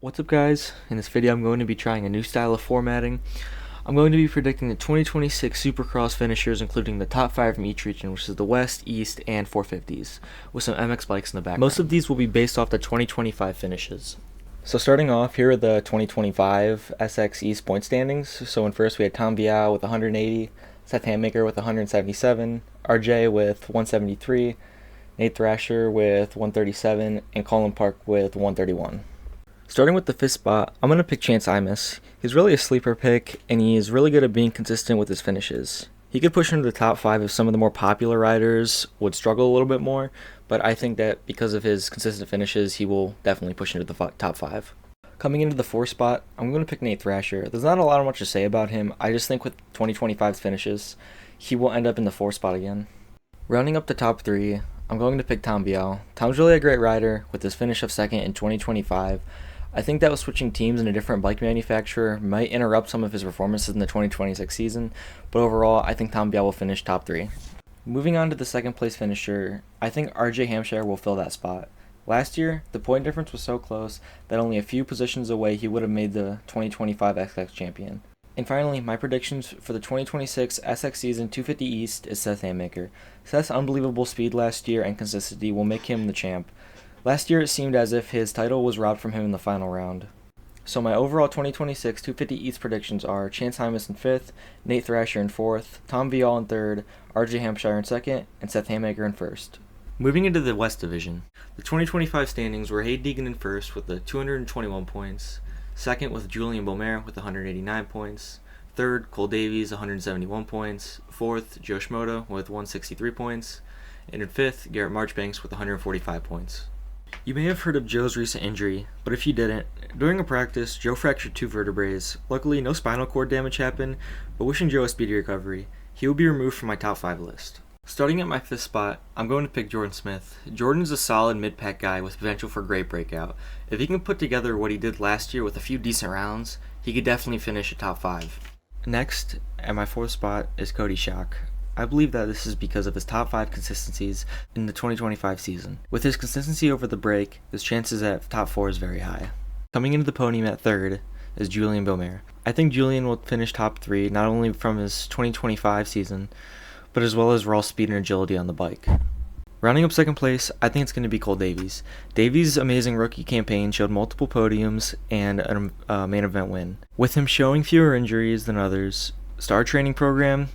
What's up guys? In this video I'm going to be trying a new style of formatting. I'm going to be predicting the 2026 Supercross finishers, including the top 5 from each region, which is the West, East, and 450s, with some MX bikes in the background. Most of these will be based off the 2025 finishes. So starting off, here are the 2025 SX East point standings. So in first we had Tom Biao with 180, Seth Hammaker with 177, RJ with 173, Nate Thrasher with 137, and Colin Park with 131. Starting with the 5th spot, I'm going to pick Chance Imus. He's really a sleeper pick, and he is really good at being consistent with his finishes. He could push into the top 5 if some of the more popular riders would struggle a little bit more, but I think that because of his consistent finishes, he will definitely push into the top 5. Coming into the 4th spot, I'm going to pick Nate Thrasher. There's not a lot of much to say about him. I just think with 2025's finishes, he will end up in the 4th spot again. Rounding up the top 3, I'm going to pick Tom Biao. Tom's really a great rider with his finish of 2nd in 2025. I think that switching teams and a different bike manufacturer might interrupt some of his performances in the 2026 season, but overall, I think Tom Biao will finish top 3. Moving on to the 2nd place finisher, I think RJ Hampshire will fill that spot. Last year, the point difference was so close that only a few positions away he would have made the 2025 SX champion. And finally, my predictions for the 2026 SX season 250 East is Seth Hammaker. Seth's unbelievable speed last year and consistency will make him the champ. Last year it seemed as if his title was robbed from him in the final round. So my overall 2026 250 East predictions are Chance Imus in 5th, Nate Thrasher in 4th, Tom Viall in 3rd, RJ Hampshire in 2nd, and Seth Hammaker in 1st. Moving into the West Division, the 2025 standings were Hayden Deegan in 1st with 221 points, 2nd with Julian Beaumer with 189 points, 3rd Cole Davies 171 points, 4th Joe Schmoda with 163 points, and in 5th Garrett Marchbanks with 145 points. You may have heard of Joe's recent injury, but if you didn't, during a practice, Joe fractured 2 vertebrae. Luckily, no spinal cord damage happened, but wishing Joe a speedy recovery. He will be removed from my top 5 list. Starting at my 5th spot, I'm going to pick Jordan Smith. Jordan's a solid mid-pack guy with potential for great breakout. If he can put together what he did last year with a few decent rounds, he could definitely finish a top 5. Next, at my 4th spot, is Cody Schock. I believe that this is because of his top 5 consistencies in the 2025 season. With his consistency over the break, his chances at top 4 is very high. Coming into the podium at 3rd is Julian Beaumer. I think Julian will finish top 3 not only from his 2025 season, but as well as raw speed and agility on the bike. Rounding up 2nd place, I think it's going to be Cole Davies. Davies' amazing rookie campaign showed multiple podiums and a main event win. With him showing fewer injuries than others, star training program,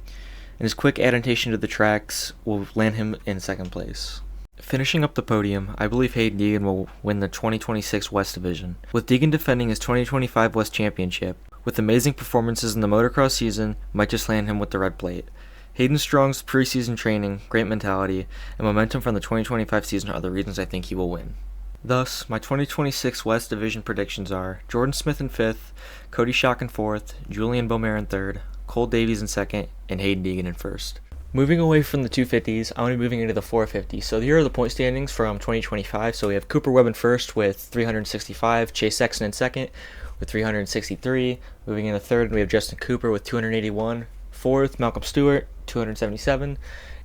and his quick adaptation to the tracks will land him in 2nd place. Finishing up the podium, I believe Hayden Deegan will win the 2026 West Division, with Deegan defending his 2025 West Championship. With amazing performances in the motocross season, might just land him with the red plate. Hayden Strong's preseason training, great mentality, and momentum from the 2025 season are the reasons I think he will win. Thus, my 2026 West Division predictions are Jordan Smith in 5th, Cody Schock in 4th, Julian Beaumer in 3rd, Cole Davies in 2nd, and Hayden Deegan in 1st. Moving away from the 250s, I'm going to be moving into the 450s. So here are the point standings from 2025. So we have Cooper Webb in 1st with 365, Chase Sexton in 2nd with 363. Moving into 3rd, we have Justin Cooper with 281. 4th, Malcolm Stewart, 277.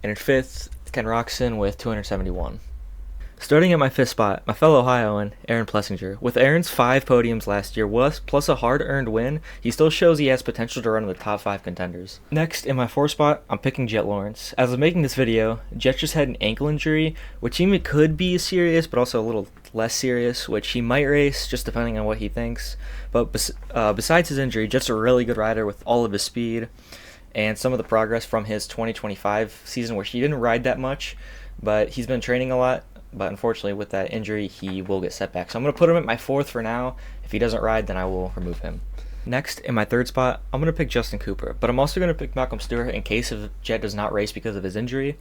And in 5th, Ken Roxon with 271. Starting at my 5th spot, my fellow Ohioan, Aaron Plessinger. With Aaron's 5 podiums last year, plus a hard-earned win, he still shows he has potential to run in the top 5 contenders. Next, in my 4th spot, I'm picking Jett Lawrence. As of making this video, Jett just had an ankle injury, which even could be serious, but also a little less serious, which he might race, just depending on what he thinks. But besides his injury, Jett's a really good rider with all of his speed, and some of the progress from his 2025 season, where he didn't ride that much, but he's been training a lot. But unfortunately, with that injury, he will get set back. So I'm going to put him at my 4th for now. If he doesn't ride, then I will remove him. Next, in my 3rd spot, I'm going to pick Justin Cooper. But I'm also going to pick Malcolm Stewart in case if Jett does not race because of his injury.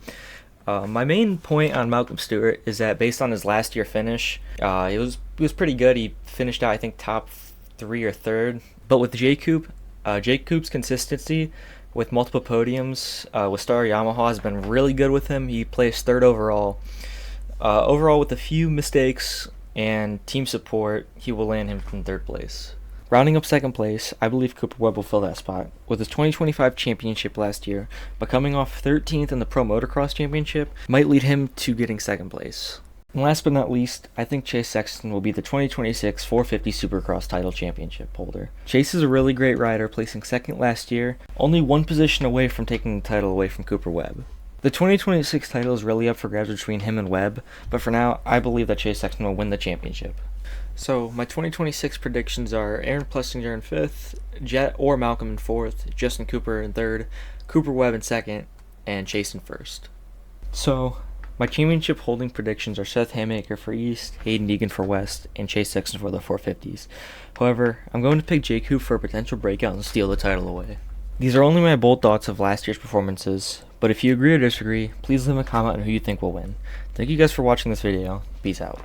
My main point on Malcolm Stewart is that based on his last year finish, it was pretty good. He finished out, I think, top 3 or 3rd. But with Jake Coop's consistency with multiple podiums with Star Yamaha has been really good with him. He placed 3rd overall. Overall, with a few mistakes and team support, he will land him in 3rd place. Rounding up 2nd place, I believe Cooper Webb will fill that spot. With his 2025 championship last year, but coming off 13th in the Pro Motocross Championship, might lead him to getting 2nd place. And last but not least, I think Chase Sexton will be the 2026 450 Supercross title championship holder. Chase is a really great rider, placing second last year, only one position away from taking the title away from Cooper Webb. The 2026 title is really up for grabs between him and Webb, but for now, I believe that Chase Sexton will win the championship. So, my 2026 predictions are Aaron Plessinger in 5th, Jett or Malcolm in 4th, Justin Cooper in 3rd, Cooper Webb in 2nd, and Chase in 1st. So, my championship holding predictions are Seth Haymaker for East, Hayden Deegan for West, and Chase Sexton for the 450s. However, I'm going to pick Jake Hoop for a potential breakout and steal the title away. These are only my bold thoughts of last year's performances, but if you agree or disagree, please leave a comment on who you think will win. Thank you guys for watching this video. Peace out.